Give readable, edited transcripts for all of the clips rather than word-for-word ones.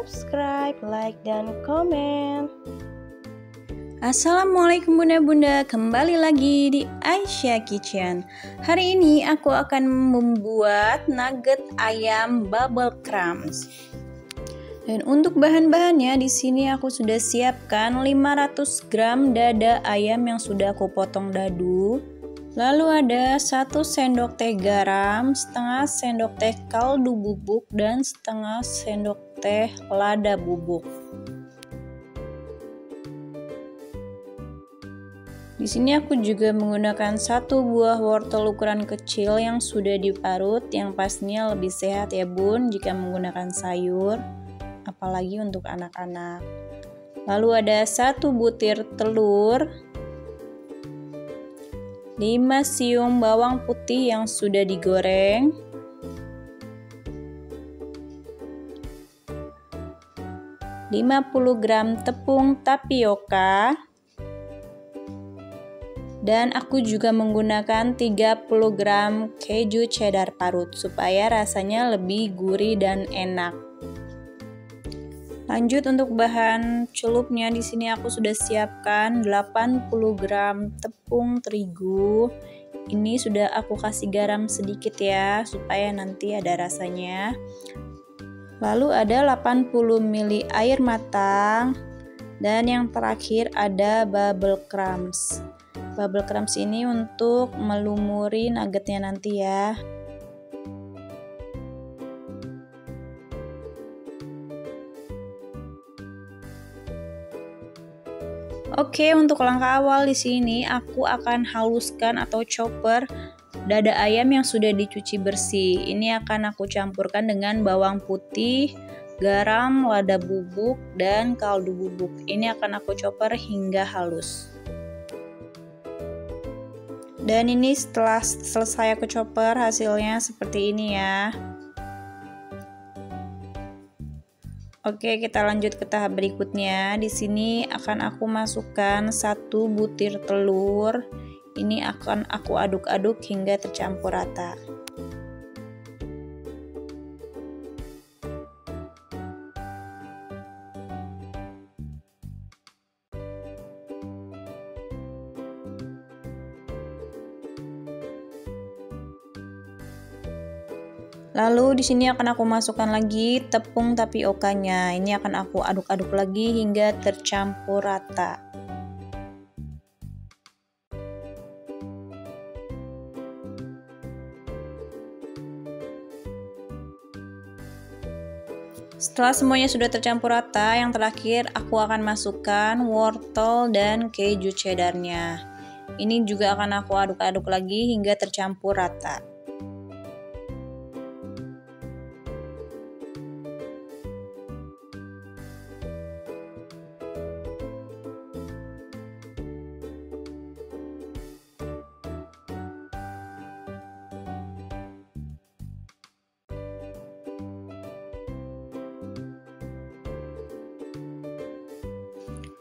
subscribe, like, dan komen. Assalamualaikum bunda-bunda, kembali lagi di Aisyah Kitchen. Hari ini aku akan membuat nugget ayam bubble crumbs. Dan untuk bahan-bahannya di sini aku sudah siapkan 500 gram dada ayam yang sudah aku potong dadu. Lalu ada 1 sendok teh garam, setengah sendok teh kaldu bubuk, dan setengah sendok teh lada bubuk. Di sini aku juga menggunakan 1 buah wortel ukuran kecil yang sudah diparut, yang pastinya lebih sehat ya bun jika menggunakan sayur, apalagi untuk anak-anak. Lalu ada 1 butir telur, 5 siung bawang putih yang sudah digoreng, 50 gram tepung tapioka, dan aku juga menggunakan 30 gram keju cheddar parut supaya rasanya lebih gurih dan enak. Lanjut untuk bahan celupnya, di sini aku sudah siapkan 80 gram tepung terigu. Ini sudah aku kasih garam sedikit ya supaya nanti ada rasanya. Lalu ada 80 ml air matang, dan yang terakhir ada bubble crumbs. Bubble crumbs ini untuk melumuri nuggetnya nanti ya. Oke, untuk langkah awal di sini aku akan haluskan atau chopper dada ayam yang sudah dicuci bersih. Ini akan aku campurkan dengan bawang putih, garam, lada bubuk, dan kaldu bubuk. Ini akan aku chopper hingga halus. Dan ini setelah selesai aku chopper, hasilnya seperti ini ya. Oke, kita lanjut ke tahap berikutnya. Di sini akan aku masukkan 1 butir telur. Ini akan aku aduk-aduk hingga tercampur rata. Lalu di sini akan aku masukkan lagi tepung tapiokanya. Ini akan aku aduk-aduk lagi hingga tercampur rata. Setelah semuanya sudah tercampur rata, yang terakhir aku akan masukkan wortel dan keju cheddarnya. Ini juga akan aku aduk-aduk lagi hingga tercampur rata.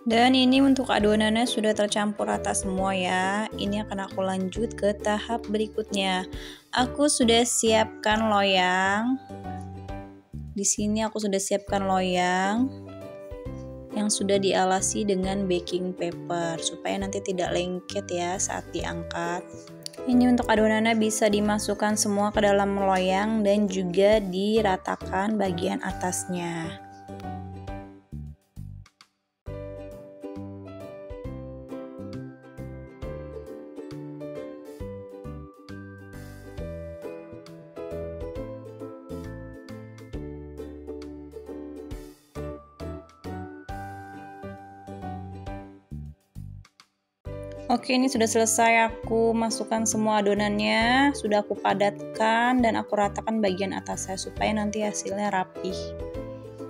Dan ini untuk adonannya sudah tercampur rata semua ya. Ini akan aku lanjut ke tahap berikutnya. Aku sudah siapkan loyang. Di sini aku sudah siapkan loyang yang sudah dialasi dengan baking paper supaya nanti tidak lengket ya saat diangkat. Ini untuk adonannya bisa dimasukkan semua ke dalam loyang dan juga diratakan bagian atasnya. Oke, ini sudah selesai aku masukkan semua adonannya, sudah aku padatkan dan aku ratakan bagian atasnya supaya nanti hasilnya rapih.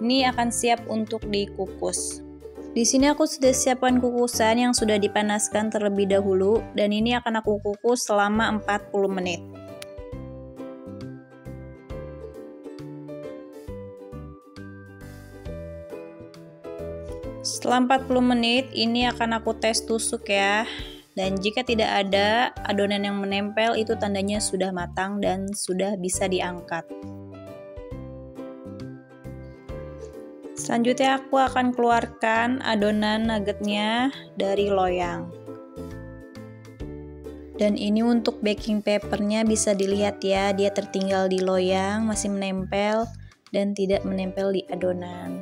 Ini akan siap untuk dikukus. Di sini aku sudah siapkan kukusan yang sudah dipanaskan terlebih dahulu dan ini akan aku kukus selama 40 menit. Setelah 40 menit ini akan aku tes tusuk ya. Dan jika tidak ada adonan yang menempel, itu tandanya sudah matang dan sudah bisa diangkat. Selanjutnya aku akan keluarkan adonan nuggetnya dari loyang. Dan ini untuk baking papernya bisa dilihat ya, dia tertinggal di loyang, masih menempel dan tidak menempel di adonan.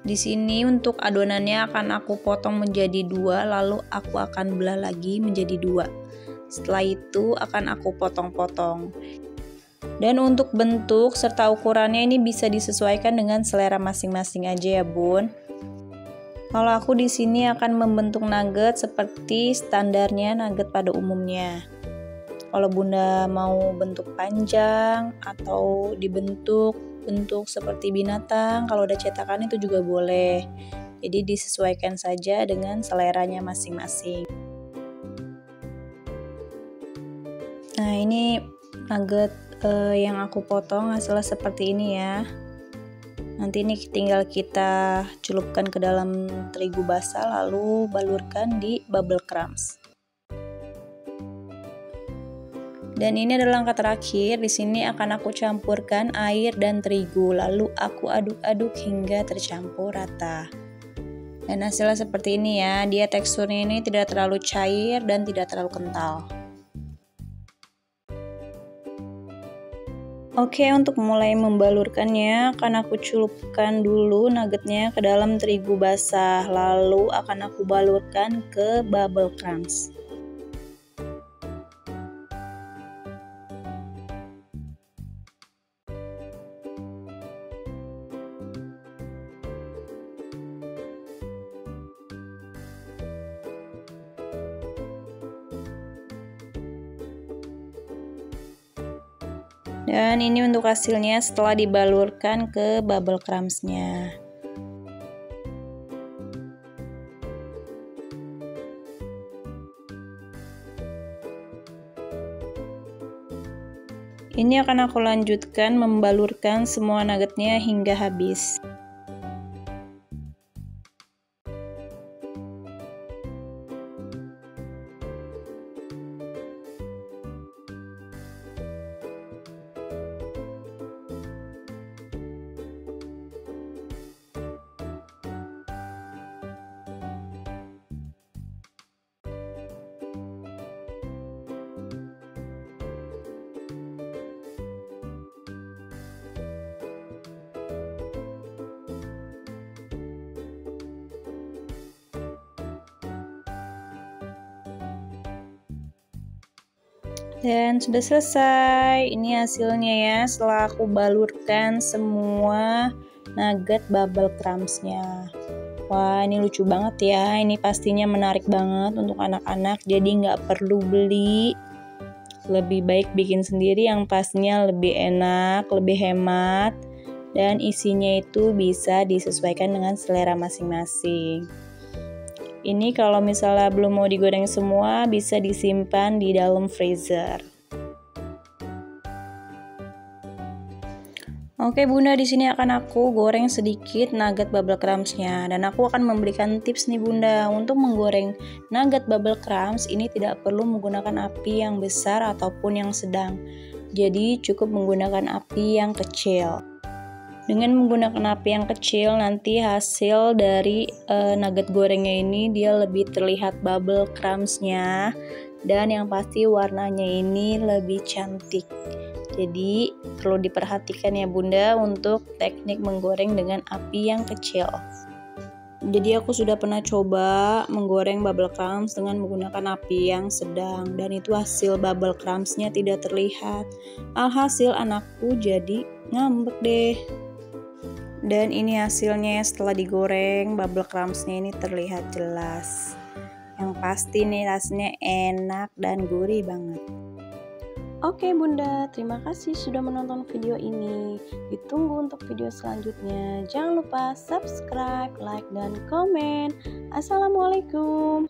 Di sini untuk adonannya akan aku potong menjadi 2, lalu aku akan belah lagi menjadi 2. Setelah itu akan aku potong-potong. Dan untuk bentuk serta ukurannya ini bisa disesuaikan dengan selera masing-masing aja ya bun. Kalau aku di sini akan membentuk nugget seperti standarnya nugget pada umumnya. Kalau bunda mau bentuk panjang atau dibentuk seperti binatang, kalau udah cetakan itu juga boleh. Jadi disesuaikan saja dengan seleranya masing-masing. Nah ini nugget yang aku potong hasilnya seperti ini ya. Nanti ini tinggal kita celupkan ke dalam terigu basah lalu balurkan di bubble crumbs. Dan ini adalah langkah terakhir. Di sini akan aku campurkan air dan terigu lalu aku aduk-aduk hingga tercampur rata. Dan hasilnya seperti ini ya. Dia teksturnya ini tidak terlalu cair dan tidak terlalu kental. Oke, untuk mulai membalurkannya akan aku celupkan dulu nuggetnya ke dalam terigu basah, lalu akan aku balurkan ke bubble crumbs. Dan ini untuk hasilnya setelah dibalurkan ke bubble crumbs-nya. Ini akan aku lanjutkan membalurkan semua nuggetnya hingga habis. Dan sudah selesai. Ini hasilnya ya setelah aku balurkan semua nugget bubble crumbs-nya. Wah, ini lucu banget ya. Ini pastinya menarik banget untuk anak-anak. Jadi nggak perlu beli. Lebih baik bikin sendiri yang pastinya lebih enak, lebih hemat. Dan isinya itu bisa disesuaikan dengan selera masing-masing. Ini kalau misalnya belum mau digoreng semua, bisa disimpan di dalam freezer. Oke bunda, di sini akan aku goreng sedikit nugget bubble crumbs-nya. Dan aku akan memberikan tips nih bunda, untuk menggoreng nugget bubble crumbs ini tidak perlu menggunakan api yang besar ataupun yang sedang. Jadi cukup menggunakan api yang kecil. Dengan menggunakan api yang kecil, nanti hasil dari nugget gorengnya ini dia lebih terlihat bubble crumbs-nya, dan yang pasti warnanya ini lebih cantik. Jadi perlu diperhatikan ya bunda untuk teknik menggoreng dengan api yang kecil. Jadi aku sudah pernah coba menggoreng bubble crumbs dengan menggunakan api yang sedang, dan itu hasil bubble crumbs-nya tidak terlihat. Alhasil anakku jadi ngambek deh. Dan ini hasilnya setelah digoreng, bubble crumbs-nya ini terlihat jelas. Yang pasti nih rasanya enak dan gurih banget. Oke bunda, terima kasih sudah menonton video ini. Ditunggu untuk video selanjutnya. Jangan lupa subscribe, like, dan komen. Assalamualaikum.